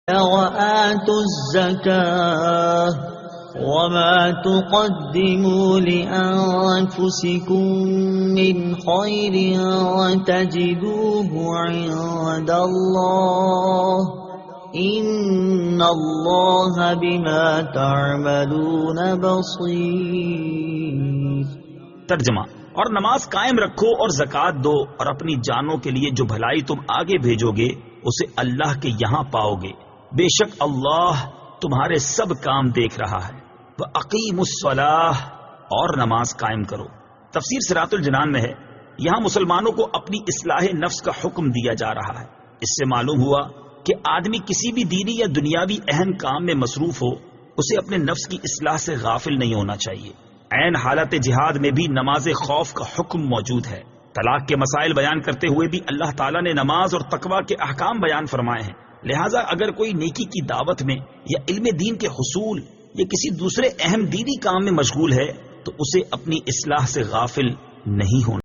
وآتوا الزكاة وما تقدموا لأنفسكم من خير تجدوه عند الله إن الله بما تعملون بصير۔ ترجمہ: اور نماز قائم رکھو اور زکوٰۃ دو اور اپنی جانوں کے لیے جو بھلائی تم آگے بھیجو گے اسے اللہ کے یہاں پاؤ گے، بے شک اللہ تمہارے سب کام دیکھ رہا ہے۔ وَأَقِیمُوا الصَّلَاةَ، اور نماز قائم کرو۔ تفسیر صراط الجنان میں ہے، یہاں مسلمانوں کو اپنی اصلاح نفس کا حکم دیا جا رہا ہے۔ اس سے معلوم ہوا کہ آدمی کسی بھی دینی یا دنیاوی اہم کام میں مصروف ہو، اسے اپنے نفس کی اصلاح سے غافل نہیں ہونا چاہیے۔ عین حالت جہاد میں بھی نماز خوف کا حکم موجود ہے۔ طلاق کے مسائل بیان کرتے ہوئے بھی اللہ تعالیٰ نے نماز اور تقوی کے احکام بیان فرمائے ہیں۔ لہٰذا اگر کوئی نیکی کی دعوت میں یا علم دین کے حصول یا کسی دوسرے اہم دینی کام میں مشغول ہے تو اسے اپنی اصلاح سے غافل نہیں ہونا۔